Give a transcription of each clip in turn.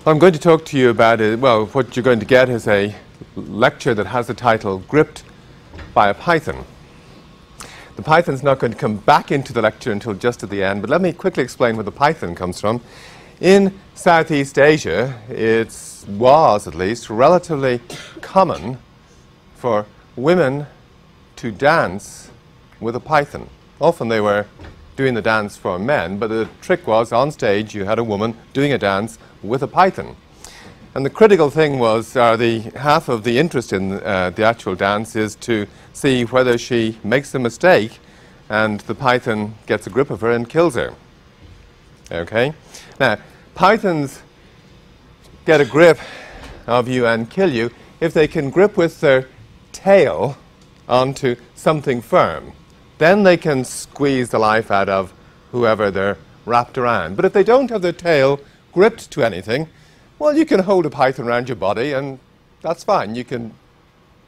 What I'm going to talk to you about is, well, what you're going to get is a lecture that has the title Gripped by a Python. The Python's not going to come back into the lecture until just at the end, but let me quickly explain where the Python comes from. In Southeast Asia, it was, at least, relatively common for women to dance with a python. Often they were doing the dance for men, but the trick was, on stage, you had a woman doing a dance with a python. And the critical thing was, the half of the interest in the actual dance is to see whether she makes a mistake and the python gets a grip of her and kills her. Okay? Now, pythons get a grip of you and kill you if they can grip with their tail onto something firm. Then they can squeeze the life out of whoever they're wrapped around. But if they don't have their tail gripped to anything, well, you can hold a python around your body and that's fine. You can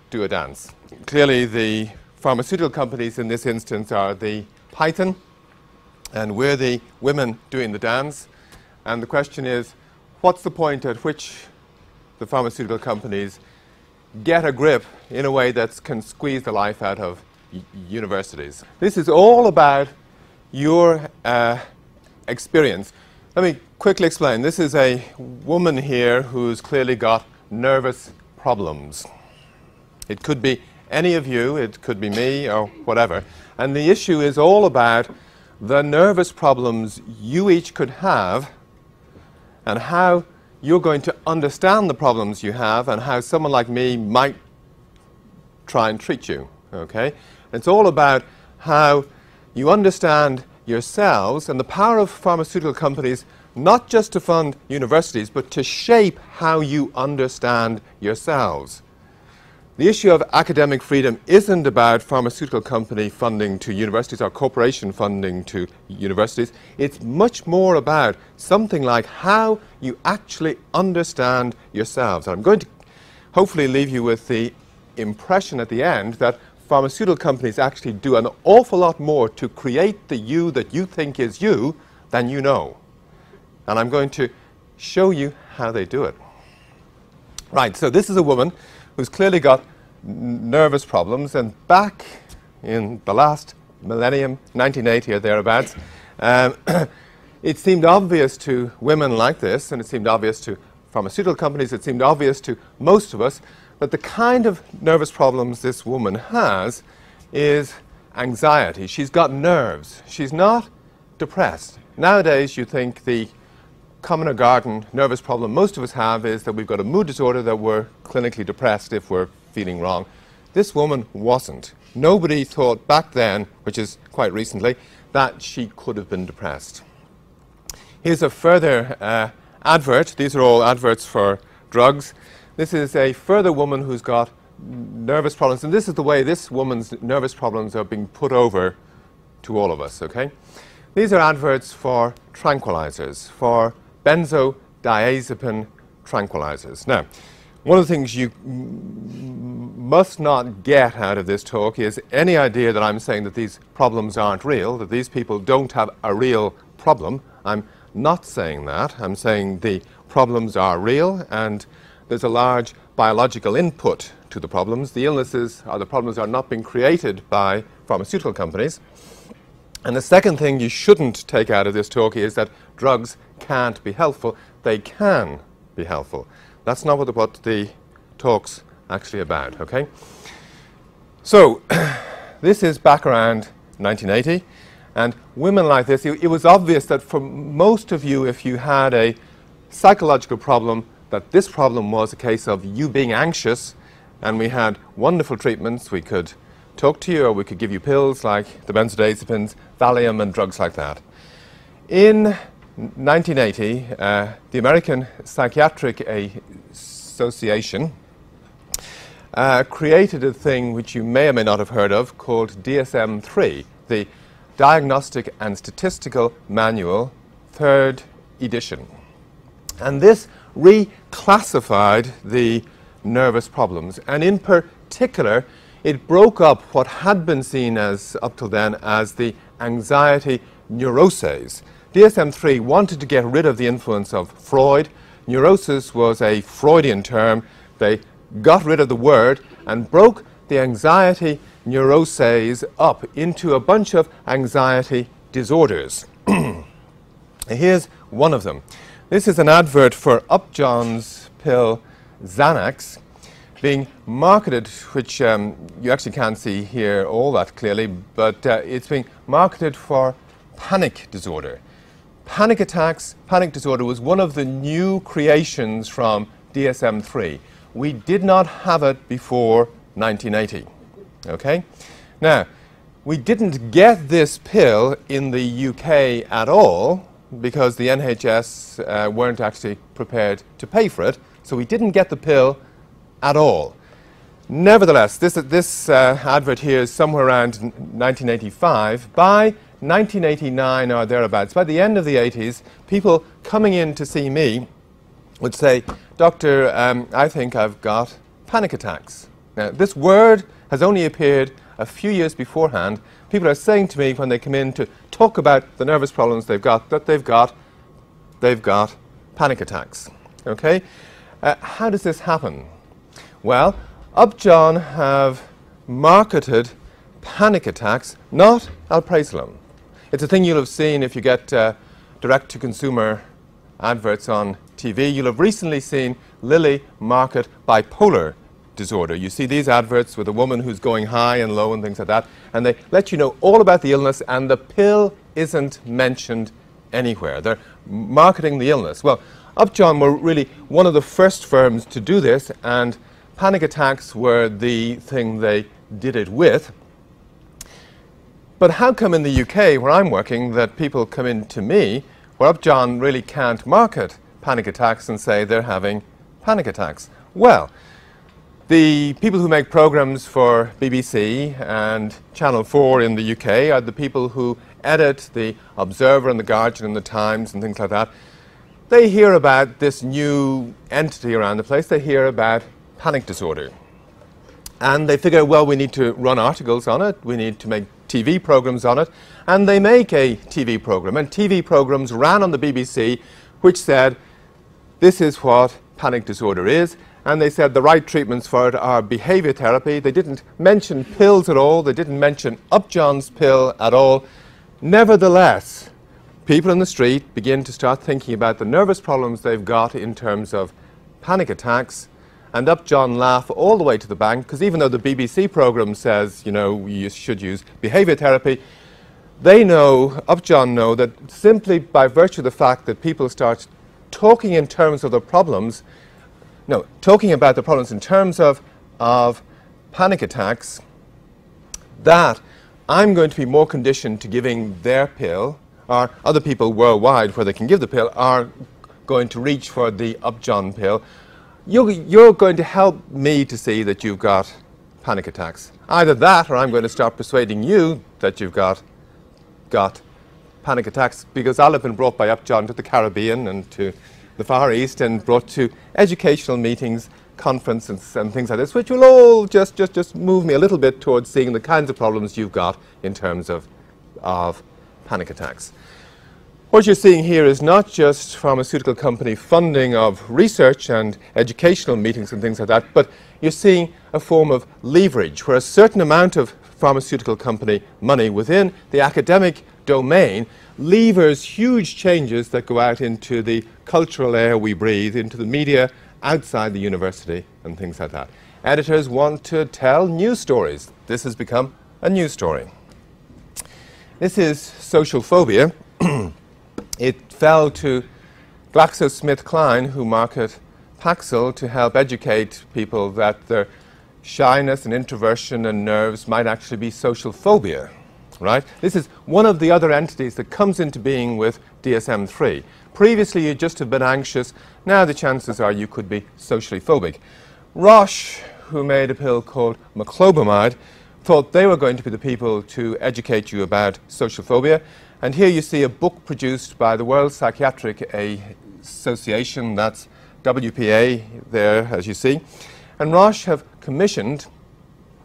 do a dance. Clearly, the pharmaceutical companies in this instance are the python, and we're the women doing the dance. And the question is, what's the point at which the pharmaceutical companies get a grip in a way that can squeeze the life out of universities? This is all about your experience. Let me quickly explain. This is a woman here who's clearly got nervous problems. It could be any of you, it could be me or whatever. And the issue is all about the nervous problems you each could have and how you're going to understand the problems you have and how someone like me might try and treat you. Okay? It's all about how you understand yourselves and the power of pharmaceutical companies not just to fund universities, but to shape how you understand yourselves. The issue of academic freedom isn't about pharmaceutical company funding to universities or corporation funding to universities. It's much more about something like how you actually understand yourselves. And I'm going to hopefully leave you with the impression at the end that pharmaceutical companies actually do an awful lot more to create the you that you think is you than you know. And I'm going to show you how they do it. Right, so this is a woman who's clearly got nervous problems, and back in the last millennium, 1980 or thereabouts, it seemed obvious to women like this, and it seemed obvious to pharmaceutical companies, it seemed obvious to most of us, that the kind of nervous problems this woman has is anxiety. She's got nerves. She's not depressed. Nowadays, you think the common or garden nervous problem most of us have is that we've got a mood disorder, that we're clinically depressed if we're feeling wrong. This woman wasn't. Nobody thought back then, which is quite recently, that she could have been depressed. Here's a further advert. These are all adverts for drugs. This is a further woman who's got nervous problems, and this is the way this woman's nervous problems are being put over to all of us, okay? These are adverts for tranquilizers, for benzodiazepine tranquilizers. Now, one of the things you must not get out of this talk is any idea that I'm saying that these problems aren't real, that these people don't have a real problem. I'm not saying that. I'm saying the problems are real and there's a large biological input to the problems. The illnesses or the problems are not being created by pharmaceutical companies. And the second thing you shouldn't take out of this talk is that drugs can't be helpful. They can be helpful. That's not what the talk's actually about, okay? So, this is back around 1980, and women like this, it was obvious that for most of you, if you had a psychological problem, that this problem was a case of you being anxious, and we had wonderful treatments. We could talk to you, or we could give you pills like the benzodiazepines, Valium, and drugs like that. In 1980, the American Psychiatric Association created a thing which you may or may not have heard of called DSM-3, the Diagnostic and Statistical Manual, 3rd edition. And this reclassified the nervous problems, and in particular, it broke up what had been seen as, up till then, as the anxiety neuroses. DSM-3 wanted to get rid of the influence of Freud, neurosis was a Freudian term. They got rid of the word and broke the anxiety neuroses up into a bunch of anxiety disorders. Here's one of them. This is an advert for Upjohn's pill Xanax being marketed, which you actually can't see here all that clearly, but it's being marketed for panic disorder. Panic attacks, panic disorder was one of the new creations from DSM-3. We did not have it before 1980. Okay? Now, we didn't get this pill in the UK at all because the NHS weren't actually prepared to pay for it, so we didn't get the pill at all. Nevertheless, this advert here is somewhere around 1985. By 1989 or thereabouts, by the end of the 80s, people coming in to see me would say, "Doctor, I think I've got panic attacks." Now, this word has only appeared a few years beforehand. People are saying to me when they come in to talk about the nervous problems they've got, that they've got panic attacks. Okay? How does this happen? Well, Upjohn have marketed panic attacks, not alprazolam. It's a thing you'll have seen if you get direct-to-consumer adverts on TV. You'll have recently seen Lilly market bipolar disorder. You see these adverts with a woman who's going high and low and things like that, and they let you know all about the illness, and the pill isn't mentioned anywhere. They're marketing the illness. Well, Upjohn were really one of the first firms to do this, and panic attacks were the thing they did it with. But how come in the UK, where I'm working, that people come in to me, where Upjohn really can't market panic attacks and say they're having panic attacks? Well, the people who make programs for BBC and Channel 4 in the UK are the people who edit the Observer and the Guardian and the Times and things like that. They hear about this new entity around the place. They hear about panic disorder. And they figure, well, we need to run articles on it. We need to make TV programs on it. And they make a TV program. And TV programs ran on the BBC, which said, this is what panic disorder is. And they said the right treatments for it are behavior therapy. They didn't mention pills at all. They didn't mention Upjohn's pill at all. Nevertheless, people in the street begin to start thinking about the nervous problems they've got in terms of panic attacks. And Upjohn laugh all the way to the bank, because even though the BBC program says, you know, you should use behavior therapy, they know, Upjohn know, that simply by virtue of the fact that people start talking in terms of the problems, no, talking about the problems in terms of panic attacks, that I'm going to be more conditioned to giving their pill, or other people worldwide where they can give the pill are going to reach for the Upjohn pill. You're going to help me to see that you've got panic attacks. Either that, or I'm going to start persuading you that you've got panic attacks, because I'll have been brought by Upjohn to the Caribbean and to the Far East and brought to educational meetings, conferences and things like this, which will all just move me a little bit towards seeing the kinds of problems you've got in terms of panic attacks. What you're seeing here is not just pharmaceutical company funding of research and educational meetings and things like that, but you're seeing a form of leverage where a certain amount of pharmaceutical company money within the academic domain levers huge changes that go out into the cultural air we breathe, into the media outside the university and things like that. Editors want to tell news stories. This has become a news story. This is social phobia. It fell to GlaxoSmithKline, who market Paxil, to help educate people that their shyness and introversion and nerves might actually be social phobia, right? This is one of the other entities that comes into being with DSM-3. Previously, you'd just have been anxious. Now the chances are you could be socially phobic. Roche, who made a pill called moclobemide, thought they were going to be the people to educate you about social phobia. And here you see a book produced by the World Psychiatric Association, that's WPA there, as you see. And Roche have commissioned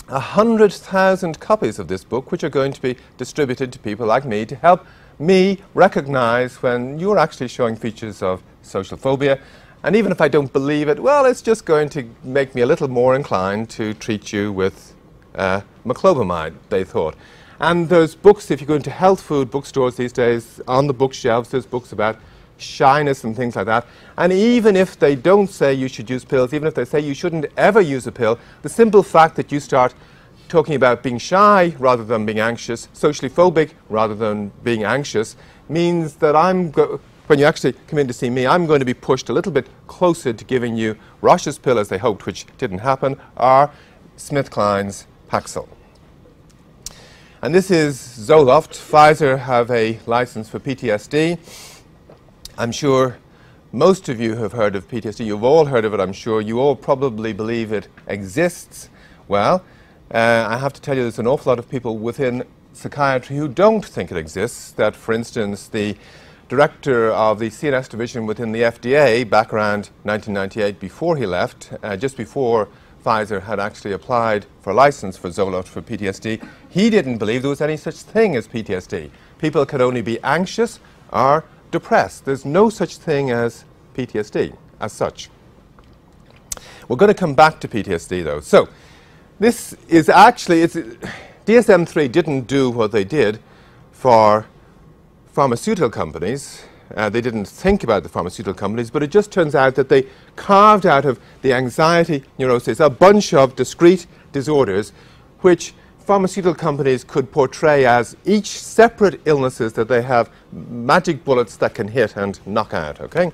100,000 copies of this book, which are going to be distributed to people like me to help me recognize when you're actually showing features of social phobia. And even if I don't believe it, well, it's just going to make me a little more inclined to treat you with meclobamide, they thought. And there's books, if you go into health food bookstores these days, on the bookshelves, there's books about shyness and things like that. And even if they don't say you should use pills, even if they say you shouldn't ever use a pill, the simple fact that you start talking about being shy rather than being anxious, socially phobic rather than being anxious, means that when you actually come in to see me, I'm going to be pushed a little bit closer to giving you Roche's pill, as they hoped, which didn't happen, or SmithKline's Paxil. And this is Zoloft. Pfizer have a license for PTSD. I'm sure most of you have heard of PTSD. You've all heard of it, I'm sure. You all probably believe it exists. Well, I have to tell you there's an awful lot of people within psychiatry who don't think it exists. That, for instance, the director of the CNS division within the FDA back around 1998, before he left, just before Pfizer had actually applied for a license for Zoloft for PTSD, he didn't believe there was any such thing as PTSD. People could only be anxious or depressed. There's no such thing as PTSD as such. We're going to come back to PTSD though. So this is actually, DSM-3 didn't do what they did for pharmaceutical companies. They didn't think about the pharmaceutical companies, but it just turns out that they carved out of the anxiety neurosis a bunch of discrete disorders which pharmaceutical companies could portray as each separate illnesses that they have magic bullets that can hit and knock out, okay?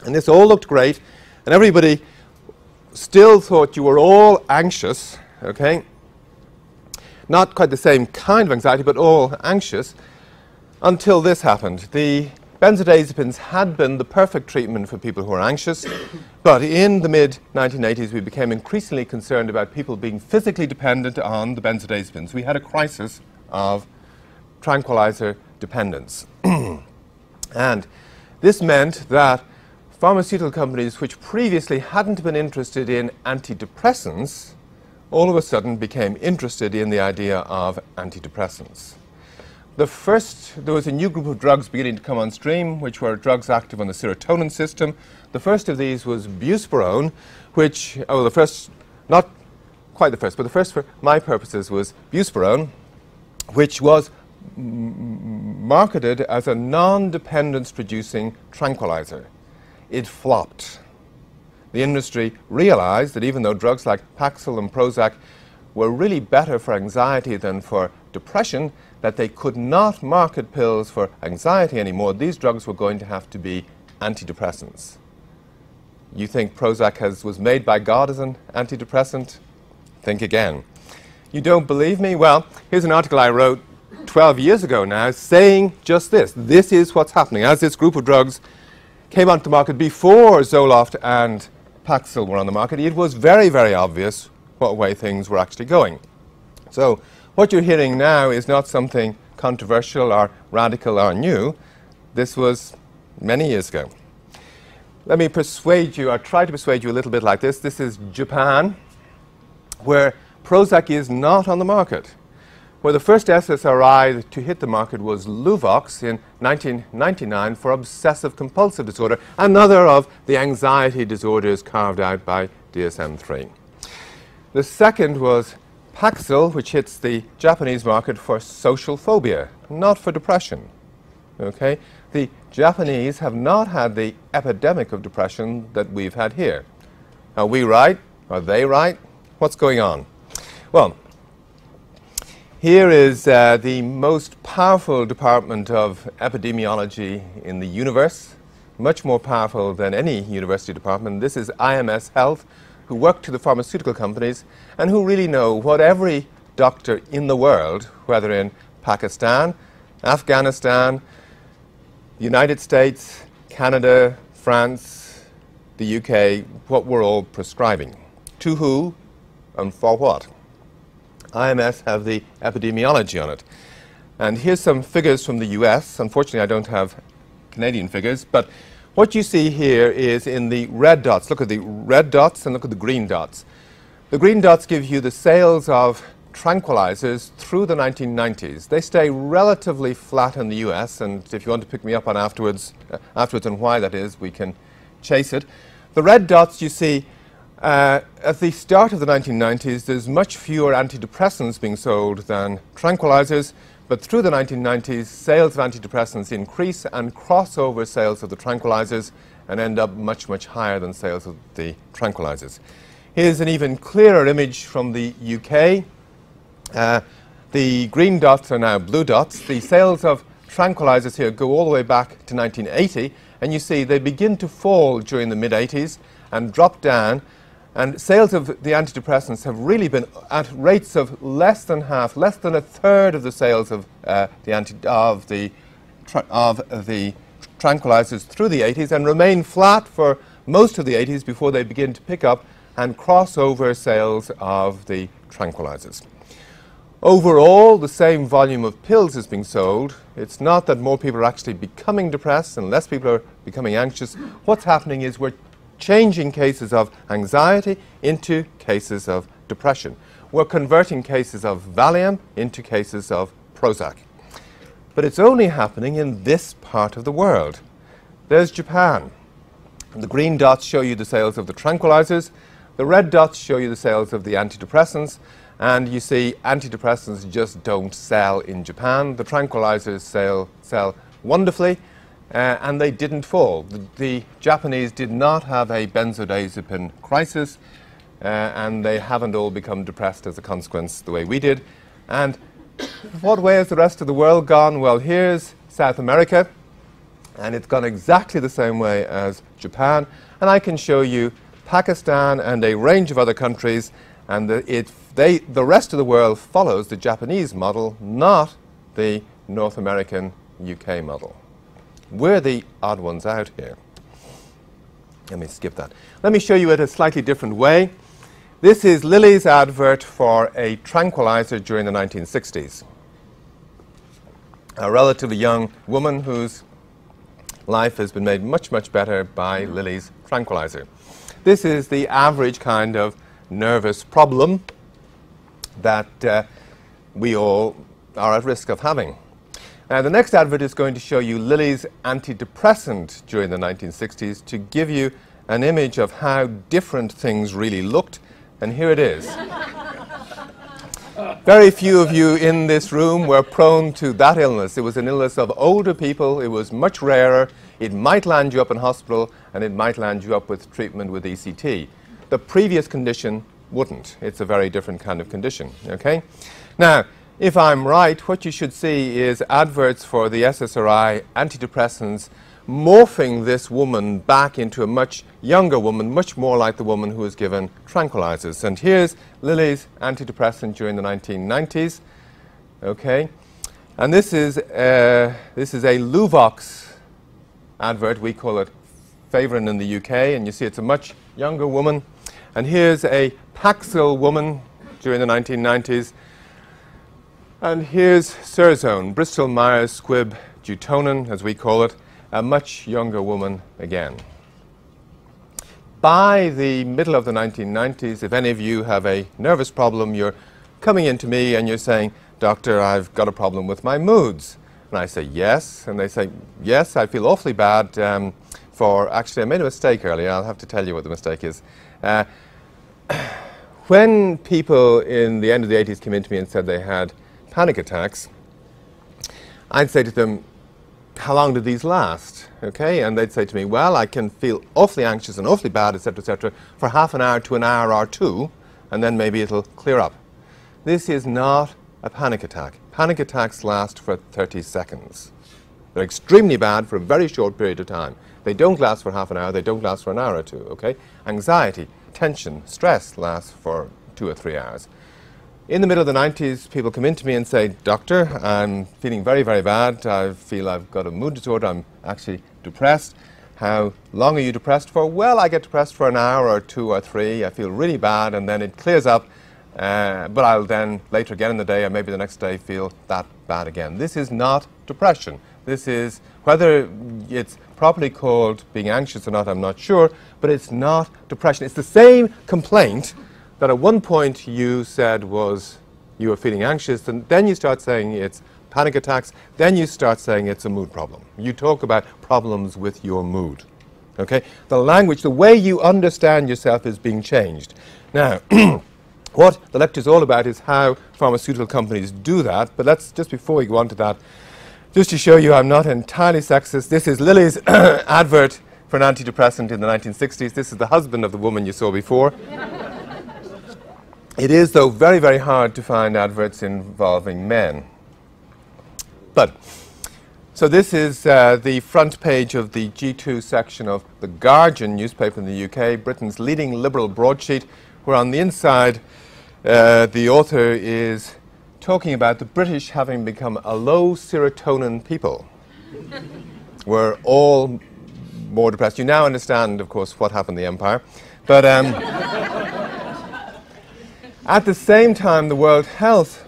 And this all looked great, and everybody still thought you were all anxious, okay? Not quite the same kind of anxiety, but all anxious, until this happened. The benzodiazepines had been the perfect treatment for people who are anxious, but in the mid-1980s we became increasingly concerned about people being physically dependent on the benzodiazepines. We had a crisis of tranquilizer dependence. And this meant that pharmaceutical companies which previously hadn't been interested in antidepressants all of a sudden became interested in the idea of antidepressants. There was a new group of drugs beginning to come on stream, which were drugs active on the serotonin system. The first of these was buspirone, which, not quite the first, but the first for my purposes was buspirone, which was marketed as a non-dependence-producing tranquilizer. It flopped. The industry realized that even though drugs like Paxil and Prozac were really better for anxiety than for depression, that they could not market pills for anxiety anymore. These drugs were going to have to be antidepressants. You think Prozac was made by God as an antidepressant? Think again. You don't believe me? Well, here's an article I wrote 12 years ago now saying just this. This is what's happening. As this group of drugs came onto the market before Zoloft and Paxil were on the market, it was very, very obvious what way things were actually going. So what you're hearing now is not something controversial or radical or new. This was many years ago. Let me persuade you, or try to persuade you a little bit like this. This is Japan, where Prozac is not on the market. Where the first SSRI to hit the market was Luvox in 1999 for obsessive-compulsive disorder, another of the anxiety disorders carved out by DSM-3. The second was Paxil, which hits the Japanese market for social phobia, not for depression. Okay? The Japanese have not had the epidemic of depression that we've had here. Are we right? Are they right? What's going on? Well, here is the most powerful department of epidemiology in the universe, much more powerful than any university department. This is IMS Health, who work to the pharmaceutical companies and who really know what every doctor in the world, whether in Pakistan, Afghanistan, the United States, Canada, France, the UK, what we're all prescribing. To who and for what? IMS have the epidemiology on it. And here's some figures from the US. Unfortunately, I don't have Canadian figures, but what you see here is in the red dots. Look at the red dots and look at the green dots. The green dots give you the sales of tranquilizers through the 1990s. They stay relatively flat in the US, and if you want to pick me up on afterwards on why that is, we can chase it. The red dots you see at the start of the 1990s, there's much fewer antidepressants being sold than tranquilizers, but through the 1990s, sales of antidepressants increase and cross over sales of the tranquilizers and end up much, much higher than sales of the tranquilizers. Here's an even clearer image from the UK. The green dots are now blue dots. The sales of tranquilizers here go all the way back to 1980, and you see they begin to fall during the mid-80s and drop down, and sales of the antidepressants have really been at rates of less than half, less than a third of the sales of the tranquilizers through the 80s, and remain flat for most of the 80s before they begin to pick up and cross over sales of the tranquilizers. Overall, the same volume of pills is being sold. It's not that more people are actually becoming depressed and less people are becoming anxious. What's happening is we're changing cases of anxiety into cases of depression. We're converting cases of Valium into cases of Prozac. But it's only happening in this part of the world. There's Japan. The green dots show you the sales of the tranquilizers. The red dots show you the sales of the antidepressants. And you see antidepressants just don't sell in Japan. The tranquilizers sell wonderfully, and they didn't fall. The Japanese did not have a benzodiazepine crisis, and they haven't all become depressed as a consequence the way we did. And what way has the rest of the world gone? Well, here's South America, and it's gone exactly the same way as Japan. And I can show you Pakistan and a range of other countries, and the rest of the world follows the Japanese model, not the North American UK model. We're the odd ones out here. Let me skip that. Let me show you it a slightly different way. This is Lilly's advert for a tranquilizer during the 1960s. A relatively young woman whose life has been made much, much better by Lilly's tranquilizer. This is the average kind of nervous problem that we all are at risk of having. The next advert is going to show you Lilly's antidepressant during the 1960s to give you an image of how different things really looked. And here it is. Very few of you in this room were prone to that illness. It was an illness of older people. It was much rarer. It might land you up in hospital, and it might land you up with treatment with ECT. The previous condition wouldn't. It's a very different kind of condition. Okay? Now, if I'm right, what you should see is adverts for the SSRI antidepressants morphing this woman back into a much younger woman, much more like the woman who was given tranquilizers. And here's Lilly's antidepressant during the 1990s. Okay? And this is a Luvox advert. We call it Favorin in the UK. And you see it's a much younger woman. And here's a Paxil woman during the 1990s. And here's Surzone, Bristol Myers Squibb Dutonin, as we call it, a much younger woman again. By the middle of the 1990s, if any of you have a nervous problem, you're coming into me and you're saying, "Doctor, I've got a problem with my moods." And I say, "Yes." And they say, "Yes, I feel awfully bad actually, I made a mistake earlier. I'll have to tell you what the mistake is." When people in the end of the 80s came into me and said they had panic attacks, I'd say to them, "How long did these last?" Okay? And they'd say to me, "Well, I can feel awfully anxious and awfully bad, etc., for half an hour to an hour or two, and then maybe it'll clear up." This is not a panic attack. Panic attacks last for 30 seconds. They're extremely bad for a very short period of time. They don't last for half an hour, they don't last for an hour or two, okay? Anxiety, tension, stress lasts for 2 or 3 hours. In the middle of the 90s, people come in to me and say, "Doctor, I'm feeling very, very bad. I feel I've got a mood disorder. I'm actually depressed." "How long are you depressed for?" "Well, I get depressed for an hour or 2 or 3. I feel really bad, and then it clears up. But I'll then, later again in the day, or maybe the next day, feel that bad again." This is not depression. This is, whether it's properly called being anxious or not, I'm not sure, but it's not depression. It's the same complaint that at one point you said was you were feeling anxious, and then you start saying it's panic attacks, then you start saying it's a mood problem. You talk about problems with your mood. Okay? The language, the way you understand yourself is being changed. Now, what the lecture is all about is how pharmaceutical companies do that, but let's, just before we go on to that, just to show you I'm not entirely sexist, this is Lilly's advert for an antidepressant in the 1960s. This is the husband of the woman you saw before. It is, though, very, very hard to find adverts involving men. But, so this is the front page of the G2 section of The Guardian newspaper in the UK, Britain's leading liberal broadsheet, where on the inside the author is talking about the British having become a low serotonin people. We're all more depressed. You now understand, of course, what happened to the empire. But at the same time, the World Health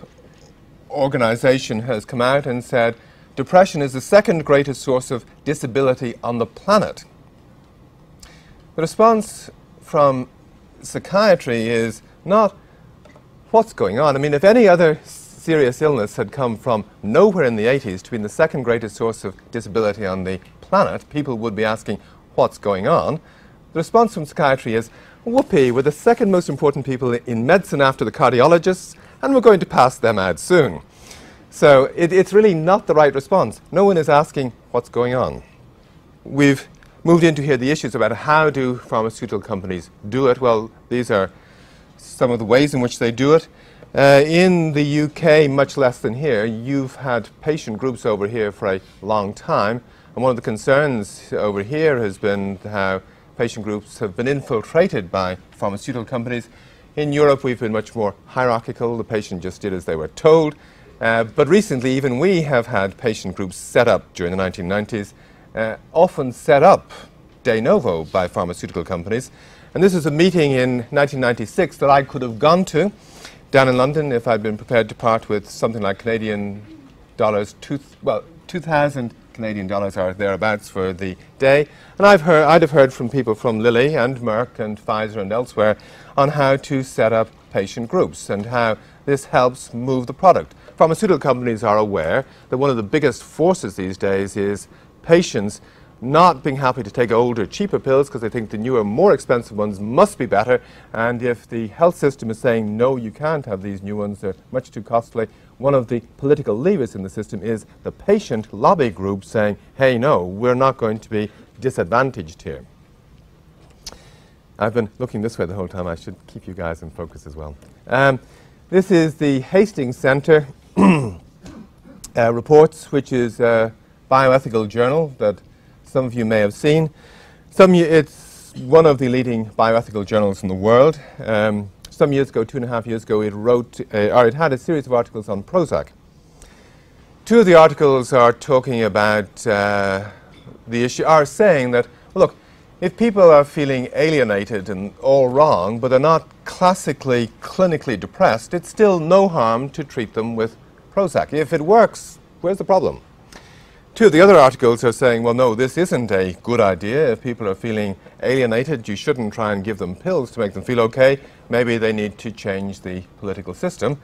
Organization has come out and said depression is the second greatest source of disability on the planet. The response from psychiatry is not what's going on. I mean, if any other serious illness had come from nowhere in the 80s to being the second greatest source of disability on the planet, people would be asking what's going on. The response from psychiatry is, whoopee, we're the second most important people in medicine after the cardiologists, and we're going to pass them out soon. So it's really not the right response. No one is asking what's going on. We've moved into here the issues about how do pharmaceutical companies do it. Well, these are some of the ways in which they do it. In the UK, much less than here, you've had patient groups over here for a long time. And one of the concerns over here has been how patient groups have been infiltrated by pharmaceutical companies. In Europe, we've been much more hierarchical. The patient just did as they were told. But recently, even we have had patient groups set up during the 1990s, often set up de novo by pharmaceutical companies. And this is a meeting in 1996 that I could have gone to down in London if I'd been prepared to part with something like Canadian dollars, 2,000 Canadian dollars or thereabouts for the day. And I'd have heard from people from Lilly and Merck and Pfizer and elsewhere on how to set up patient groups and how this helps move the product. Pharmaceutical companies are aware that one of the biggest forces these days is patients not being happy to take older, cheaper pills because they think the newer, more expensive ones must be better. And if the health system is saying, no, you can't have these new ones, they're much too costly, one of the political levers in the system is the patient lobby group saying, hey, no, we're not going to be disadvantaged here. I've been looking this way the whole time. I should keep you guys in focus as well. This is the Hastings Center reports, which is a bioethical journal that some of you may have seen. It's one of the leading bioethical journals in the world. Some years ago, 2.5 years ago, it had a series of articles on Prozac. Two of the articles are talking about the issue, are saying that, look, if people are feeling alienated and all wrong, but they're not classically, clinically depressed, it's still no harm to treat them with Prozac. If it works, where's the problem? Two of the other articles are saying, well, no, this isn't a good idea. If people are feeling alienated, you shouldn't try and give them pills to make them feel okay. Maybe they need to change the political system.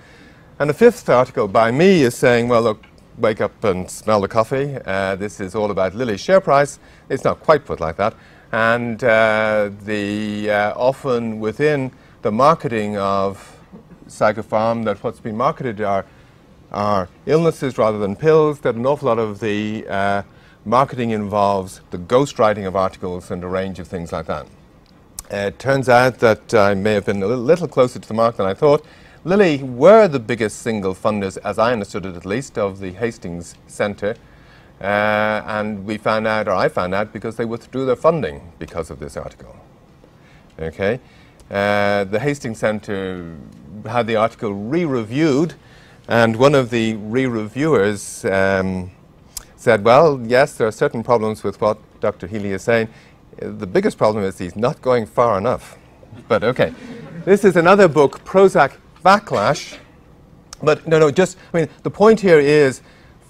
And the fifth article by me is saying, well, look, wake up and smell the coffee. This is all about Lilly's share price. It's not quite put like that. And often within the marketing of Psychopharm, that what's been marketed are illnesses rather than pills, that an awful lot of the marketing involves the ghostwriting of articles and a range of things like that. It turns out that I may have been a little closer to the mark than I thought. Lilly were the biggest single funders, as I understood it at least, of the Hastings Centre. And we found out, or I found out, because they withdrew their funding because of this article. Okay? The Hastings Centre had the article re-reviewed, and one of the re-reviewers said, well, yes, there are certain problems with what Dr. Healy is saying. The biggest problem is he's not going far enough. But okay. This is another book, Prozac Backlash. But no, just, I mean, the point here is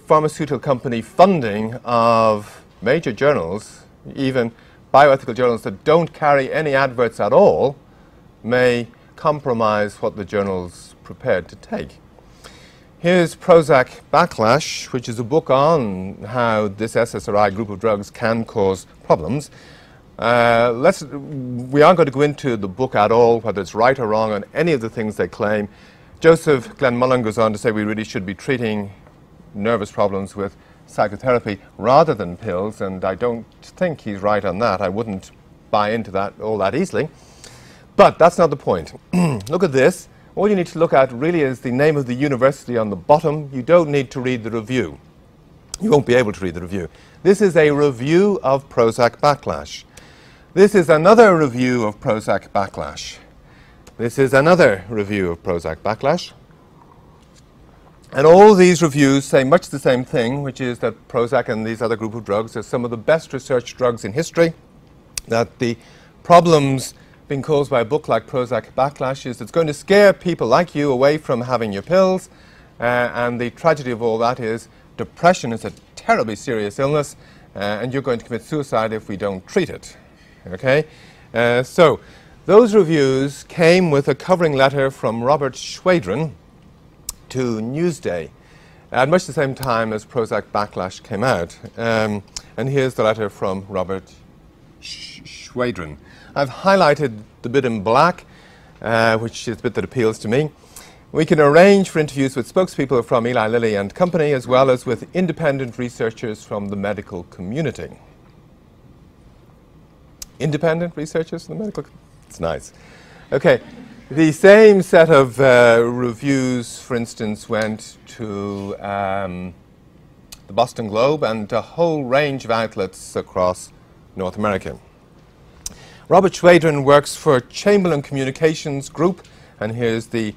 pharmaceutical company funding of major journals, even bioethical journals that don't carry any adverts at all, may compromise what the journal's prepared to take. Here's Prozac Backlash, which is a book on how this SSRI group of drugs can cause problems. We aren't going to go into the book at all, whether it's right or wrong on any of the things they claim. Joseph Glenmullen goes on to say we really should be treating nervous problems with psychotherapy rather than pills, and I don't think he's right on that. I wouldn't buy into that all that easily. But that's not the point. Look at this. All you need to look at really is the name of the university on the bottom. You don't need to read the review. You won't be able to read the review. This is a review of Prozac Backlash. This is another review of Prozac Backlash. This is another review of Prozac Backlash. And all these reviews say much the same thing, which is that Prozac and these other group of drugs are some of the best researched drugs in history, that the problems being caused by a book like Prozac Backlash is it's going to scare people like you away from having your pills, and the tragedy of all that is depression is a terribly serious illness, and you're going to commit suicide if we don't treat it. Okay? So those reviews came with a covering letter from Robert Schwadron to Newsday at much the same time as Prozac Backlash came out. And here's the letter from Robert Schwadron. I've highlighted the bit in black, which is the bit that appeals to me. We can arrange for interviews with spokespeople from Eli Lilly and Company, as well as with independent researchers from the medical community. Independent researchers from the medical community? It's nice. Okay. The same set of reviews, for instance, went to the Boston Globe and a whole range of outlets across North America. Robert Schwadron works for Chamberlain Communications Group, and here's the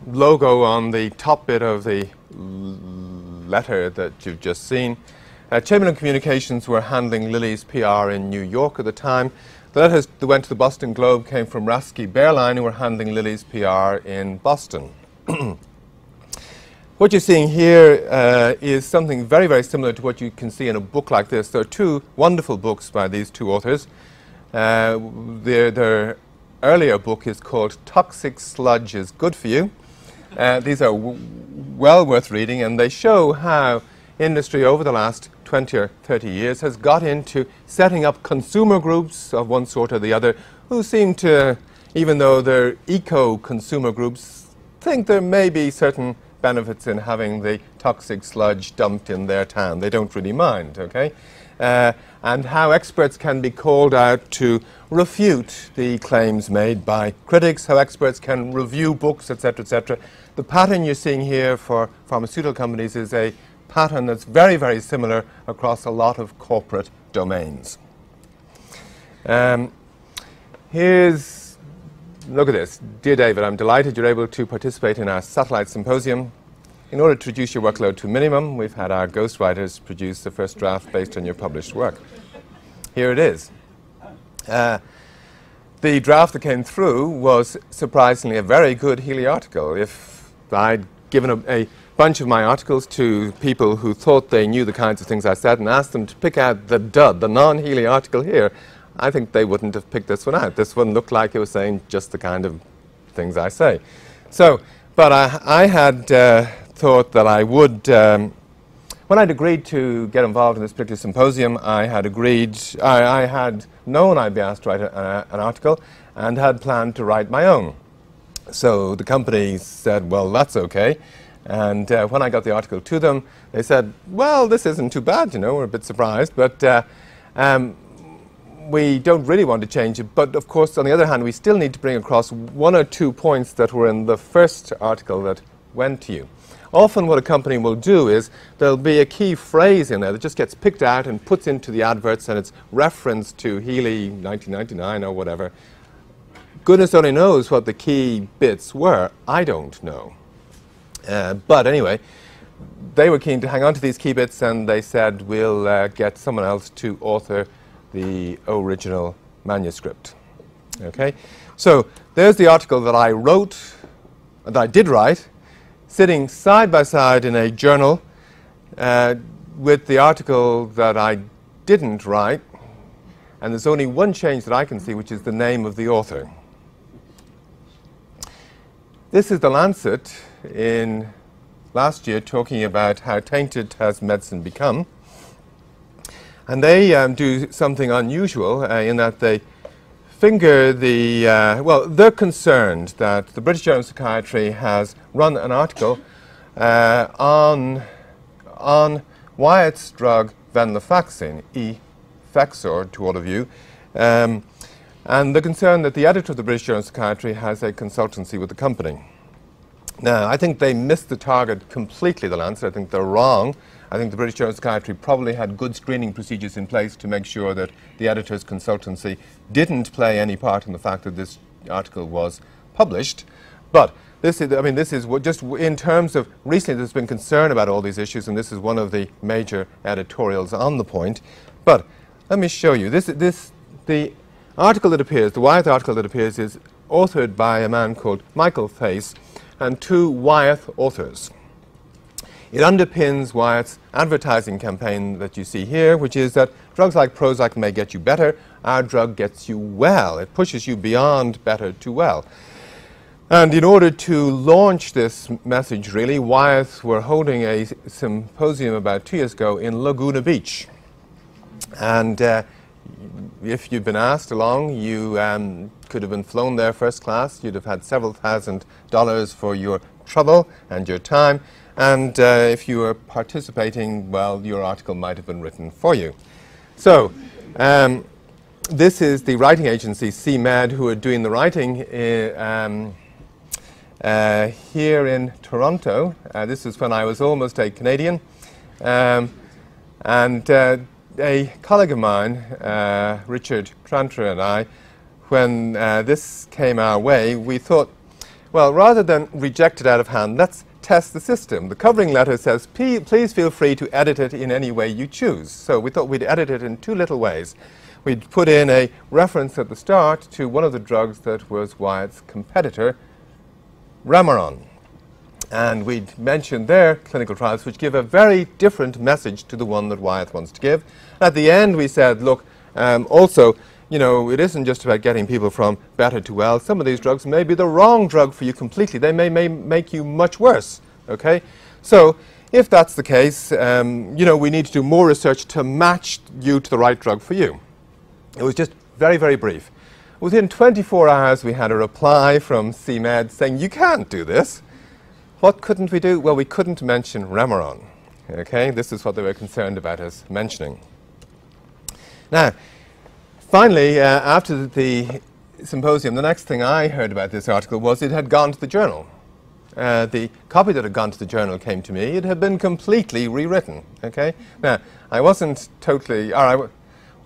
logo on the top bit of the letter that you've just seen. Chamberlain Communications were handling Lilly's PR in New York at the time. The letters that went to the Boston Globe came from Rasky Bearline, who were handling Lilly's PR in Boston. What you're seeing here is something very, very similar to what you can see in a book like this. There are two wonderful books by these two authors. Their earlier book is called Toxic Sludge is Good for You. These are well worth reading, and they show how industry over the last 20 or 30 years has got into setting up consumer groups of one sort or the other who seem to, even though they're eco-consumer groups, think there may be certain benefits in having the toxic sludge dumped in their town. They don't really mind, okay? And how experts can be called out to refute the claims made by critics, how experts can review books, etc., etc. The pattern you're seeing here for pharmaceutical companies is a pattern that's very, very similar across a lot of corporate domains. Look at this. Dear David, I'm delighted you're able to participate in our satellite symposium. In order to reduce your workload to a minimum, we've had our ghostwriters produce the first draft based on your published work. Here it is. The draft that came through was surprisingly a very good Healy article. If I'd given a bunch of my articles to people who thought they knew the kinds of things I said and asked them to pick out the dud, the non-Healy article here, I think they wouldn't have picked this one out. This one looked like it was saying just the kind of things I say. So, but I had thought that I would, when I'd agreed to get involved in this particular symposium, I had known I'd be asked to write an article and had planned to write my own. So the company said, well, that's okay. And when I got the article to them, they said, well, this isn't too bad, you know, we're a bit surprised, but we don't really want to change it. But of course, on the other hand, we still need to bring across one or two points that were in the first article that went to you. Often what a company will do is there'll be a key phrase in there that just gets picked out and puts into the adverts, and it's referenced to Healy 1999 or whatever. Goodness only knows what the key bits were. I don't know. But anyway, they were keen to hang on to these key bits, and they said, we'll get someone else to author the original manuscript. Okay? So there's the article that I wrote, that I did write, sitting side by side in a journal with the article that I didn't write, and there's only one change that I can see, which is the name of the author. This is The Lancet in last year talking about how tainted has medicine become. And they do something unusual in that they finger the, well, they're concerned that the British Journal of Psychiatry has run an article on Wyatt's drug venlafaxine, Effexor to all of you, and they're concerned that the editor of the British Journal of Psychiatry has a consultancy with the company. Now, I think they missed the target completely, the Lancet. I think they're wrong. I think the British Journal of Psychiatry probably had good screening procedures in place to make sure that the editor's consultancy didn't play any part in the fact that this article was published. But this is, I mean, this is just in terms of recently there's been concern about all these issues, and this is one of the major editorials on the point. But let me show you. The article that appears, the Wyeth article that appears, is authored by a man called Michael Thace and 2 Wyeth authors. It underpins Wyatt's advertising campaign that you see here, which is that drugs like Prozac may get you better. Our drug gets you well. It pushes you beyond better to well. And in order to launch this message, really, Wyeth were holding a symposium about 2 years ago in Laguna Beach. And if you'd been asked along, you could have been flown there first class. You'd have had several $1,000s for your trouble and your time. And if you were participating, well, your article might have been written for you. So this is the writing agency, CMed, who are doing the writing here in Toronto. This is when I was almost a Canadian. And a colleague of mine, Richard Tranter, and I, when this came our way, we thought, well, rather than reject it out of hand, let's test the system. The covering letter says, please feel free to edit it in any way you choose. So we thought we'd edit it in 2 little ways. We'd put in a reference at the start to one of the drugs that was Wyatt's competitor, Remeron. And we'd mentioned their clinical trials, which give a very different message to the one that Wyeth wants to give. At the end, we said, look, also, you know, it isn't just about getting people from better to well. Some of these drugs may be the wrong drug for you completely. They may make you much worse, okay? So if that's the case, you know, we need to do more research to match you to the right drug for you. It was just very, very brief. Within 24 hours, we had a reply from CMed saying, you can't do this. What couldn't we do? Well, we couldn't mention Remeron, okay? This is what they were concerned about us mentioning. Now, finally, after the symposium, the next thing I heard about this article was it had gone to the journal. The copy that had gone to the journal came to me. It had been completely rewritten, okay? Now, I wasn't totally, or I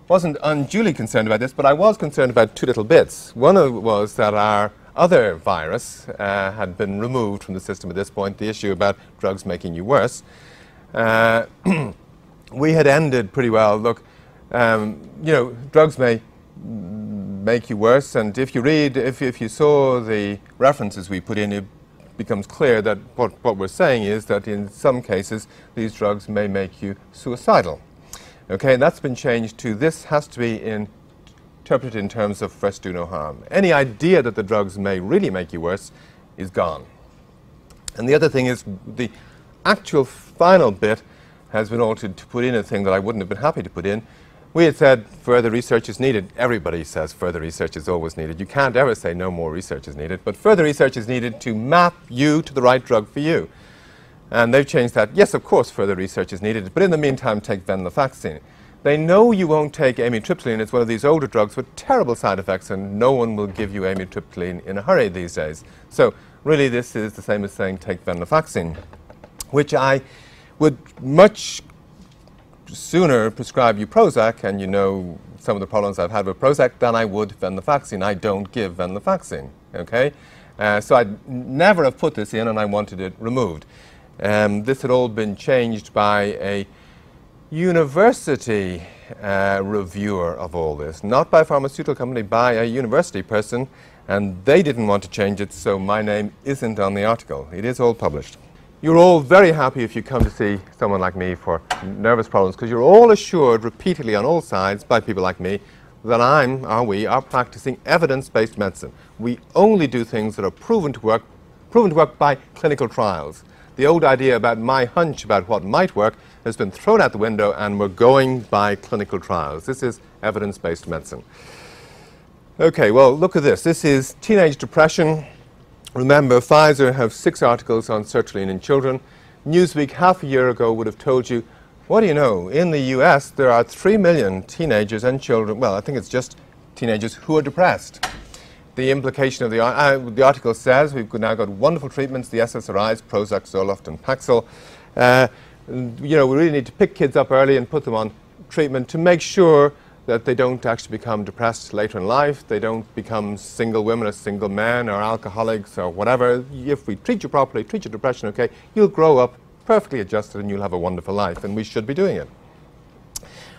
wasn't unduly concerned about this, but I was concerned about 2 little bits. One was that our other virus had been removed from the system at this point, the issue about drugs making you worse. We had ended pretty well. Look, you know, drugs may make you worse, and if you read, if you saw the references we put in, it becomes clear that what we're saying is that in some cases these drugs may make you suicidal. Okay, and that's been changed to this has to be interpreted in terms of first do no harm. Any idea that the drugs may really make you worse is gone. And the other thing is the actual final bit has been altered to put in a thing that I wouldn't have been happy to put in. We had said further research is needed. Everybody says further research is always needed. You can't ever say no more research is needed. But further research is needed to map you to the right drug for you. And they've changed that. Yes, of course, further research is needed. But in the meantime, take venlafaxine. They know you won't take amitriptyline. It's one of these older drugs with terrible side effects, and no one will give you amitriptyline in a hurry these days. So really, this is the same as saying take venlafaxine, which I would much sooner prescribe you Prozac, and you know some of the problems I've had with Prozac, than I would venlafaxine. I don't give venlafaxine, okay? So I'd never have put this in, and I wanted it removed. This had all been changed by a university reviewer of all this, not by a pharmaceutical company, by a university person, and they didn't want to change it, so my name isn't on the article. It is all published. You're all very happy if you come to see someone like me for nervous problems, because you're all assured repeatedly on all sides by people like me that we are practicing evidence-based medicine. We only do things that are proven to work by clinical trials. The old idea about my hunch about what might work has been thrown out the window, and we're going by clinical trials. This is evidence-based medicine. Okay, well, look at this. This is teenage depression. Remember, Pfizer have 6 articles on sertraline in children. Newsweek half a year ago would have told you, what do you know, in the US there are 3 million teenagers and children, well, I think it's just teenagers who are depressed. The implication of the article says we've now got wonderful treatments, the SSRIs, Prozac, Zoloft and Paxil. You know, we really need to pick kids up early and put them on treatment to make sure that they don't actually become depressed later in life, they don't become single women or single men or alcoholics or whatever. If we treat you properly, treat your depression okay, you'll grow up perfectly adjusted and you'll have a wonderful life, and we should be doing it.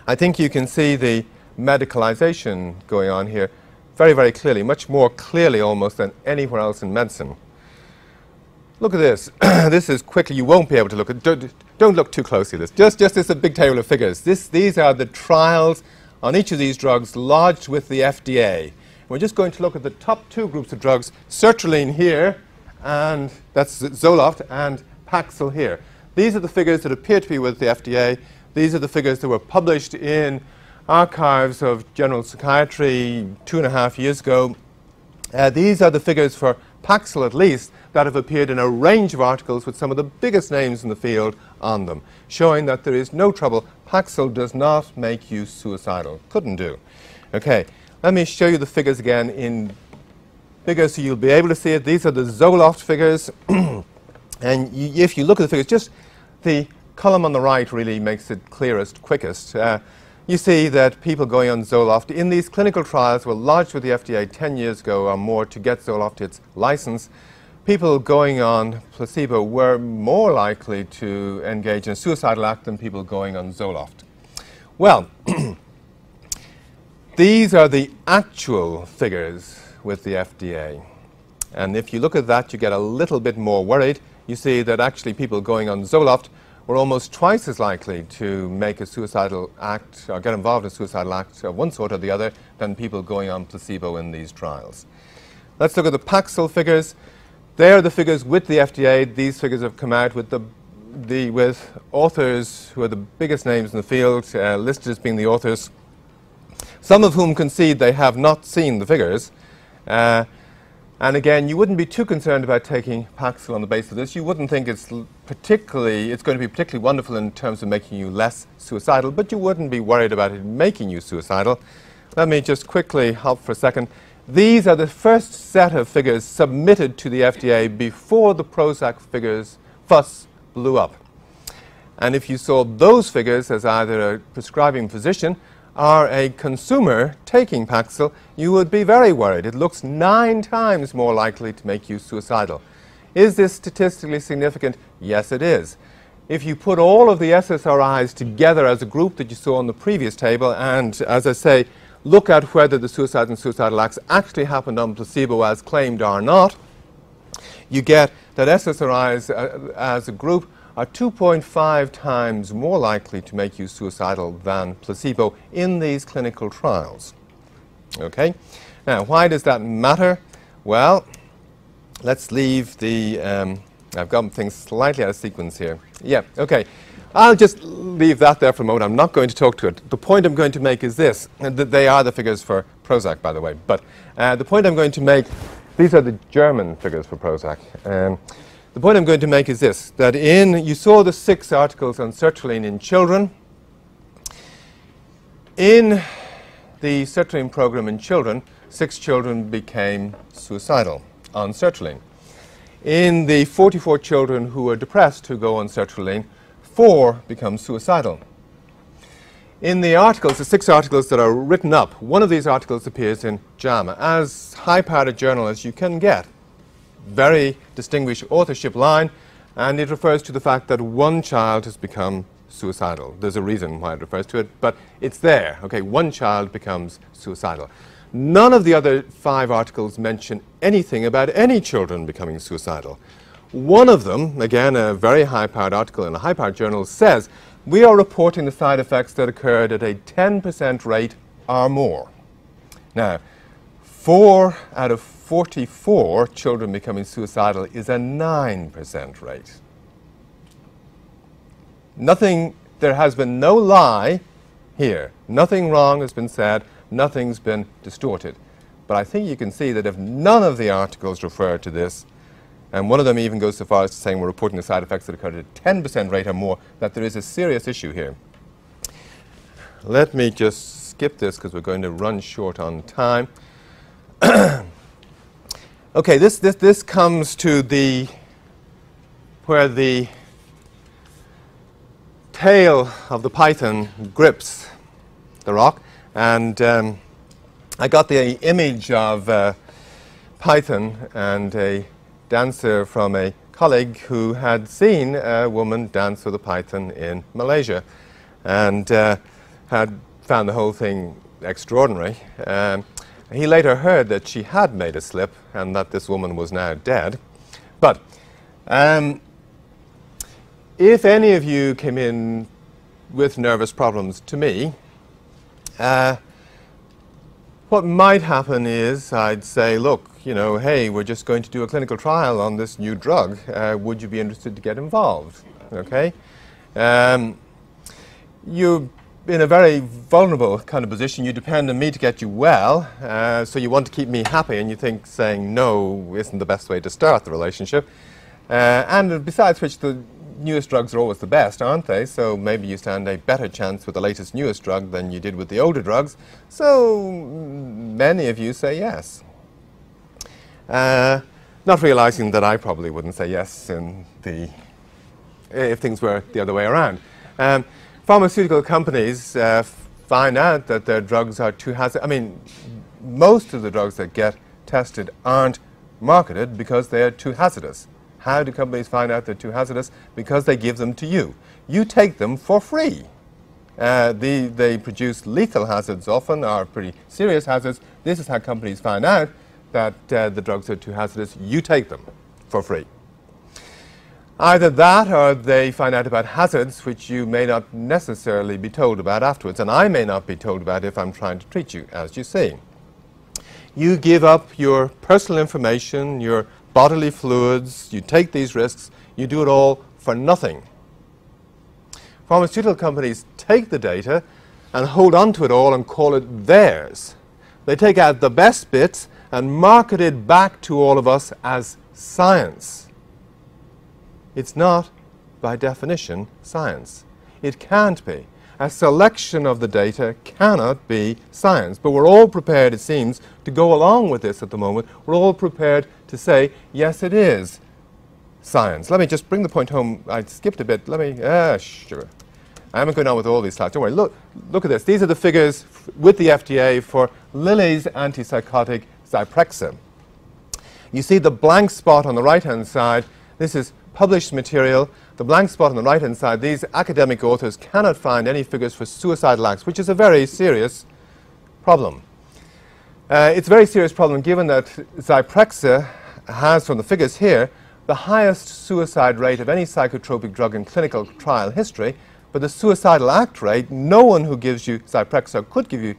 I think you can see the medicalization going on here very, very clearly, much more clearly almost than anywhere else in medicine. Look at this. This is quickly, you won't be able to look at, don't look too closely at this. Just this is a big table of figures. These are the trials on each of these drugs lodged with the FDA. We're just going to look at the top 2 groups of drugs, sertraline here, and that's Zoloft, and Paxil here. These are the figures that appear to be with the FDA. These are the figures that were published in archives of general psychiatry 2.5 years ago. These are the figures for Paxil, at least, that have appeared in a range of articles with some of the biggest names in the field on them, showing that there is no trouble. Paxil does not make you suicidal. Couldn't do. Okay, let me show you the figures again in bigger so you'll be able to see it. These are the Zoloft figures. And if you look at the figures, just the column on the right really makes it clearest, quickest. You see that people going on Zoloft in these clinical trials were lodged with the FDA 10 years ago or more to get Zoloft its license. People going on placebo were more likely to engage in a suicidal act than people going on Zoloft. Well, these are the actual figures with the FDA. And if you look at that, you get a little bit more worried. You see that actually people going on Zoloft were almost twice as likely to make a suicidal act or get involved in a suicidal act of one sort or the other than people going on placebo in these trials. Let's look at the Paxil figures. They are the figures with the FDA. These figures have come out with with authors who are the biggest names in the field, listed as being the authors, some of whom concede they have not seen the figures. And again, you wouldn't be too concerned about taking Paxil on the basis of this. You wouldn't think it's going to be particularly wonderful in terms of making you less suicidal, but you wouldn't be worried about it making you suicidal. Let me just quickly hop for a second. These are the first set of figures submitted to the FDA before the Prozac figures fuss blew up. And if you saw those figures as either a prescribing physician or a consumer taking Paxil, you would be very worried. It looks 9 times more likely to make you suicidal. Is this statistically significant? Yes, it is. If you put all of the SSRIs together as a group that you saw on the previous table, and as I say, look at whether the suicides and suicidal acts actually happened on placebo as claimed or not, you get that SSRIs as a group are 2.5 times more likely to make you suicidal than placebo in these clinical trials. Okay? Now, why does that matter? Well, let's leave the... I've got things slightly out of sequence here. Yeah, okay. I'll just leave that there for a moment. I'm not going to talk to it. The point I'm going to make is this. They are the figures for Prozac, by the way. But the point I'm going to make... These are the German figures for Prozac. The point I'm going to make is this, that you saw the 6 articles on sertraline in children. In the sertraline program in children, 6 children became suicidal on sertraline. In the 44 children who are depressed who go on sertraline, 4 become suicidal. In the articles, the 6 articles that are written up, one of these articles appears in JAMA, as high-powered a journal as you can get. Very distinguished authorship line, and it refers to the fact that 1 child has become suicidal. There's a reason why it refers to it, but it's there. Okay, 1 child becomes suicidal. None of the other 5 articles mention anything about any children becoming suicidal. One of them, again a very high-powered article in a high-powered journal, says we are reporting the side effects that occurred at a 10% rate or more. Now, 4 out of 44 children becoming suicidal is a 9% rate. There has been no lie here. Nothing wrong has been said. Nothing's been distorted. But I think you can see that if none of the articles refer to this, and one of them even goes so far as to saying we're reporting the side effects that occurred at a 10% rate or more, that there is a serious issue here. Let me just skip this because we're going to run short on time. Okay, this comes to where the tail of the python grips the rock, and I got the image of python and a dancer from a colleague who had seen a woman dance with a python in Malaysia, and had found the whole thing extraordinary. He later heard that she had made a slip and that this woman was now dead. But if any of you came in with nervous problems to me, what might happen is I'd say, look, you know, hey, we're just going to do a clinical trial on this new drug. Would you be interested to get involved? Okay? You're in a very vulnerable kind of position. You depend on me to get you well, so you want to keep me happy, and you think saying no isn't the best way to start the relationship. And besides which, the newest drugs are always the best, aren't they? So maybe you stand a better chance with the latest, newest drug than you did with the older drugs. So many of you say yes. Not realizing that I probably wouldn't say yes if things were the other way around. Pharmaceutical companies find out that their drugs are too hazardous. I mean, most of the drugs that get tested aren't marketed because they're too hazardous. How do companies find out they're too hazardous? Because they give them to you. You take them for free. They produce lethal hazards often, are pretty serious hazards. This is how companies find out that the drugs are too hazardous. You take them for free. Either that, or they find out about hazards which you may not necessarily be told about afterwards, and I may not be told about if I'm trying to treat you, as you see. You give up your personal information, your bodily fluids, you take these risks, you do it all for nothing. Pharmaceutical companies take the data and hold on to it all and call it theirs. They take out the best bits and market it back to all of us as science. It's not, by definition, science. It can't be. A selection of the data cannot be science. But we're all prepared, it seems, to go along with this at the moment. We're all prepared to say, yes, it is science. Let me just bring the point home. I skipped a bit. Sugar. I haven't gone on with all these slides. Don't worry. Look at this. These are the figures with the FDA for Lilly's antipsychotic Zyprexa. You see the blank spot on the right-hand side. This is published material. The blank spot on the right-hand side, these academic authors cannot find any figures for suicidal acts, which is a very serious problem. It's a very serious problem given that Zyprexa has, from the figures here, the highest suicide rate of any psychotropic drug in clinical trial history, but the suicidal act rate, no one who gives you Zyprexa or could give you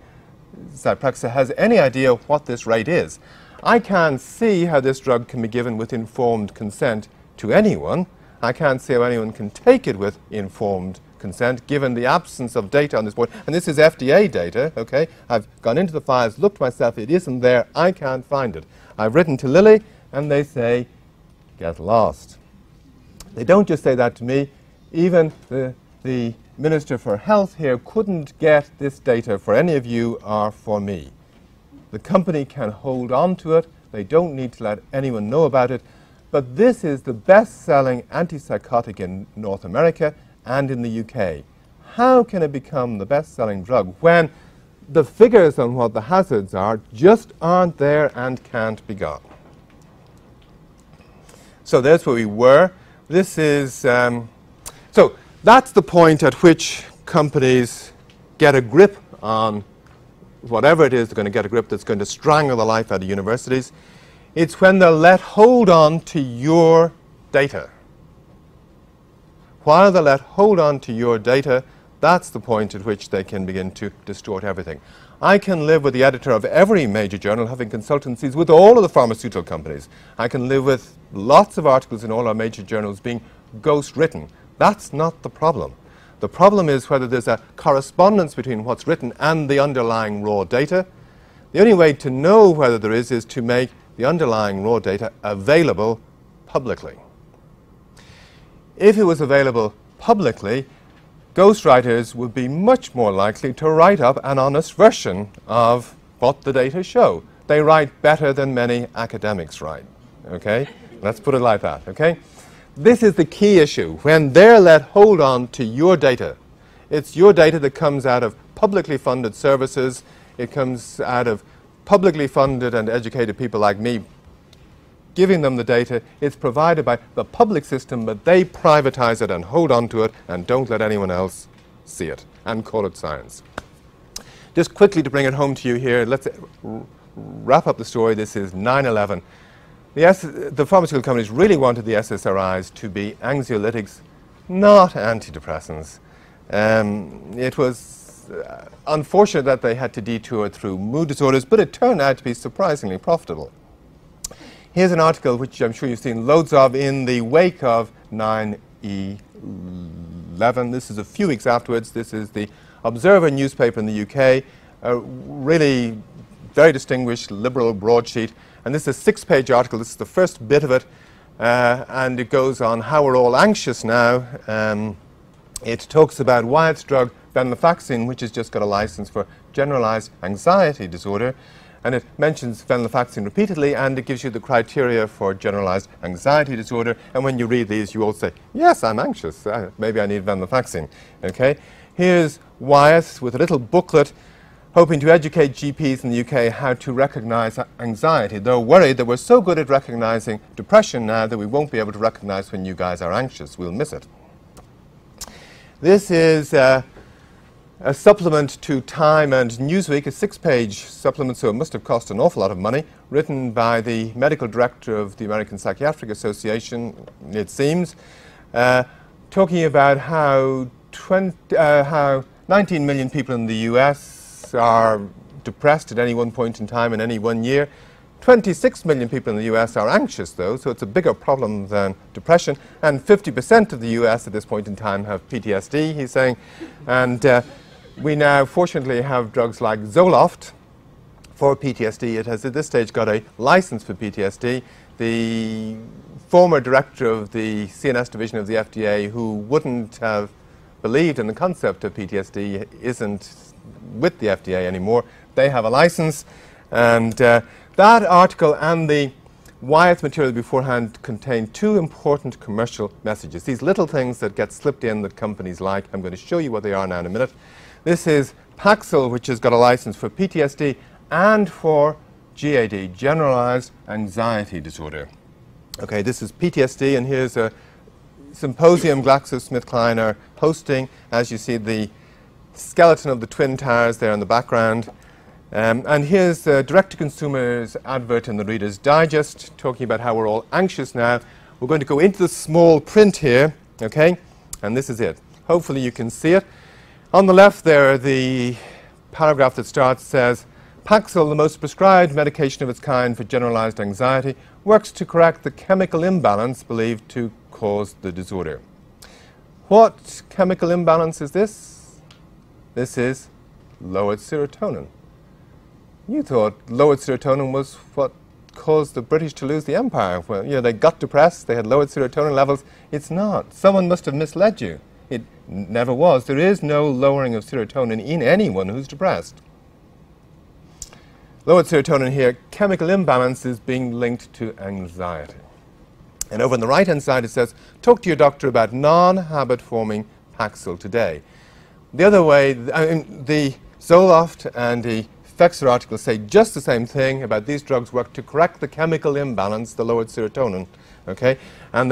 Zyprexa has any idea what this rate is. I can't see how this drug can be given with informed consent to anyone. I can't see how anyone can take it with informed consent, given the absence of data on this board. And this is FDA data, okay? I've gone into the files, looked myself, it isn't there, I can't find it. I've written to Lilly, and they say, get lost. They don't just say that to me. Even the Minister for Health here couldn't get this data for any of you or for me. The company can hold on to it. They don't need to let anyone know about it. But this is the best-selling antipsychotic in North America and in the UK. How can it become the best-selling drug when the figures on what the hazards are just aren't there and can't be got? So there's where we were. This is, so that's the point at which companies get a grip on whatever it is they're going to get a grip that's going to strangle the life out of universities. It's when they're let hold on to your data. While they're let hold on to your data, that's the point at which they can begin to distort everything. I can live with the editor of every major journal having consultancies with all of the pharmaceutical companies. I can live with lots of articles in all our major journals being ghost-written. That's not the problem. The problem is whether there's a correspondence between what's written and the underlying raw data. The only way to know whether there is to make the underlying raw data available publicly. If it was available publicly, ghostwriters would be much more likely to write up an honest version of what the data show. They write better than many academics write. Okay? Let's put it like that. Okay? This is the key issue. When they're let hold on to your data, it's your data that comes out of publicly funded services. It comes out of publicly funded and educated people like me giving them the data. It's provided by the public system, but they privatize it and hold on to it and don't let anyone else see it and call it science. Just quickly to bring it home to you here, let's wrap up the story. This is 9/11. The pharmaceutical companies really wanted the SSRIs to be anxiolytics, not antidepressants. It was unfortunate that they had to detour through mood disorders, but it turned out to be surprisingly profitable. Here's an article which I'm sure you've seen loads of in the wake of 9/11. This is a few weeks afterwards. This is the Observer newspaper in the UK, a really very distinguished liberal broadsheet. And this is a 6-page article. This is the first bit of it. And it goes on how we're all anxious now. It talks about Wyatt's drug, venlafaxine, which has just got a license for generalized anxiety disorder. And it mentions venlafaxine repeatedly, and it gives you the criteria for generalized anxiety disorder. And when you read these, you all say, yes, I'm anxious. Maybe I need venlafaxine. Okay? Here's Wyatt with a little booklet hoping to educate GPs in the UK how to recognize anxiety. They're worried that we're so good at recognizing depression now that we won't be able to recognize when you guys are anxious. We'll miss it. This is a supplement to Time and Newsweek, a 6-page supplement, so it must have cost an awful lot of money, written by the medical director of the American Psychiatric Association, it seems, talking about how 19 million people in the US are depressed at any one point in time in any one year. 26 million people in the US are anxious, though, so it's a bigger problem than depression. And 50% of the US at this point in time have PTSD, he's saying. And we now, fortunately, have drugs like Zoloft for PTSD. It has, at this stage, got a license for PTSD. The former director of the CNS division of the FDA, who wouldn't have believed in the concept of PTSD, isn't with the FDA anymore. They have a license. And that article and the Wyatt material beforehand contain 2 important commercial messages. These little things that get slipped in that companies like. I'm going to show you what they are now in a minute. This is Paxil, which has got a license for PTSD and for GAD, Generalized Anxiety Disorder. Okay, this is PTSD, and here's a symposium GlaxoSmithKline are hosting. As you see, the skeleton of the Twin Towers there in the background. And here's the direct-to-consumer's advert in the Reader's Digest, talking about how we're all anxious now. We're going to go into the small print here, okay? And this is it. Hopefully you can see it. On the left there, the paragraph that starts says, Paxil, the most prescribed medication of its kind for generalized anxiety, works to correct the chemical imbalance believed to cause the disorder. What chemical imbalance is this? This is lowered serotonin. You thought lowered serotonin was what caused the British to lose the empire. Well, you know, they got depressed, they had lowered serotonin levels. It's not. Someone must have misled you. It never was. There is no lowering of serotonin in anyone who's depressed. Lowered serotonin here, chemical imbalance is being linked to anxiety. And over on the right-hand side it says, talk to your doctor about non-habit-forming Paxil today. The other way, the Zoloft and the Fexer articles say just the same thing about these drugs work to correct the chemical imbalance, the lowered serotonin. Okay, and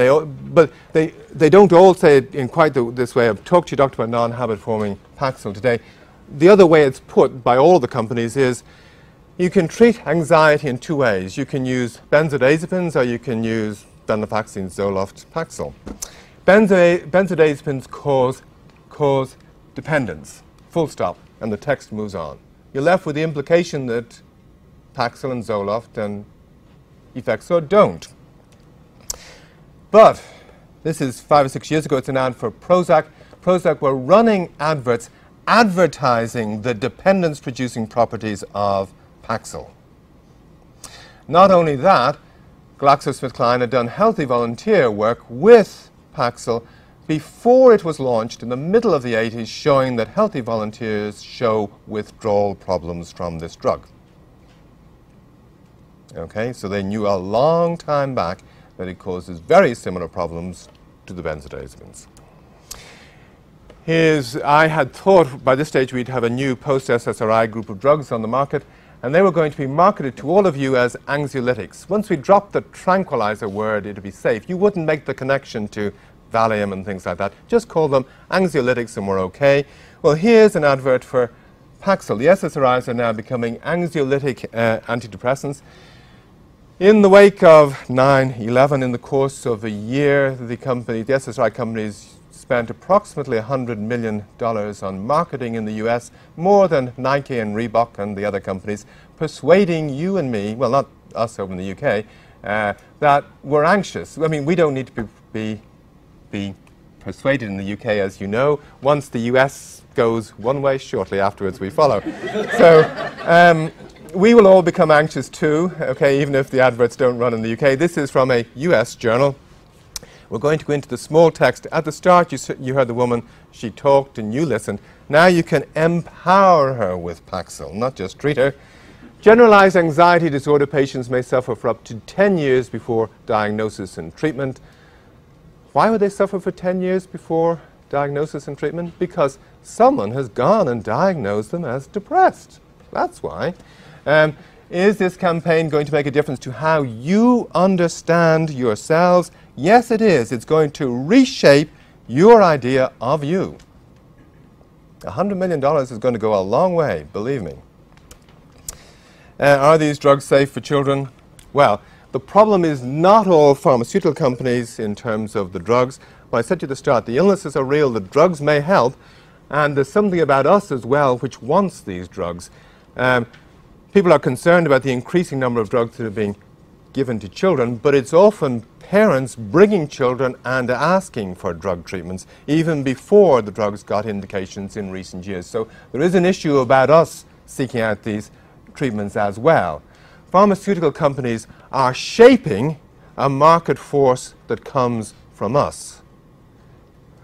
but they don't all say it in quite this way of talk to your doctor about non-habit-forming Paxil today. The other way it's put by all the companies is you can treat anxiety in 2 ways. You can use benzodiazepines or you can use venlafaxine, Zoloft, Paxil. Benzodiazepines cause dependence, full stop, and the text moves on. You're left with the implication that Paxil and Zoloft and Effexor don't. But this is 5 or 6 years ago. It's an ad for Prozac. Prozac were running adverts advertising the dependence-producing properties of Paxil. Not only that, GlaxoSmithKline had done healthy volunteer work with Paxil before it was launched in the middle of the 80s, showing that healthy volunteers show withdrawal problems from this drug. Okay, so they knew a long time back that it causes very similar problems to the benzodiazepines. I had thought by this stage we'd have a new post-SSRI group of drugs on the market, and they were going to be marketed to all of you as anxiolytics. Once we dropped the tranquilizer word, it would be safe. You wouldn't make the connection to Valium and things like that. Just call them anxiolytics and we're okay. Well, here's an advert for Paxil. The SSRIs are now becoming anxiolytic antidepressants. In the wake of 9/11, in the course of a year, the SSRI companies spent approximately $100 million on marketing in the US, more than Nike and Reebok and the other companies, persuading you and me, well, not us over in the UK, that we're anxious. I mean, we don't need to be persuaded in the UK, as you know. Once the US goes one way, shortly afterwards we follow. So we will all become anxious too, okay, even if the adverts don't run in the UK. This is from a US journal. We're going to go into the small text. At the start, you heard the woman, she talked and you listened. Now you can empower her with Paxil, not just treat her. Generalized anxiety disorder patients may suffer for up to 10 years before diagnosis and treatment. Why would they suffer for 10 years before diagnosis and treatment? Because someone has gone and diagnosed them as depressed. That's why. Is this campaign going to make a difference to how you understand yourselves? Yes, it is. It's going to reshape your idea of you. $100 million is going to go a long way, believe me. Are these drugs safe for children? Well, the problem is not all pharmaceutical companies in terms of the drugs. Well, I said to the start, the illnesses are real, the drugs may help, and there's something about us as well which wants these drugs. People are concerned about the increasing number of drugs that are being given to children, but it's often parents bringing children and asking for drug treatments even before the drugs got indications in recent years. So there is an issue about us seeking out these treatments as well. Pharmaceutical companies are shaping a market force that comes from us.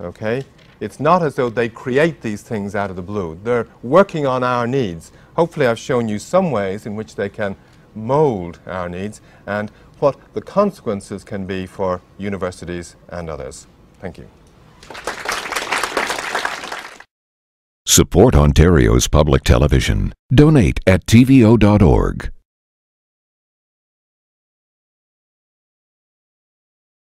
Okay? It's not as though they create these things out of the blue. They're working on our needs. Hopefully I've shown you some ways in which they can mold our needs and what the consequences can be for universities and others. Thank you. Support Ontario's public television. Donate at tvo.org.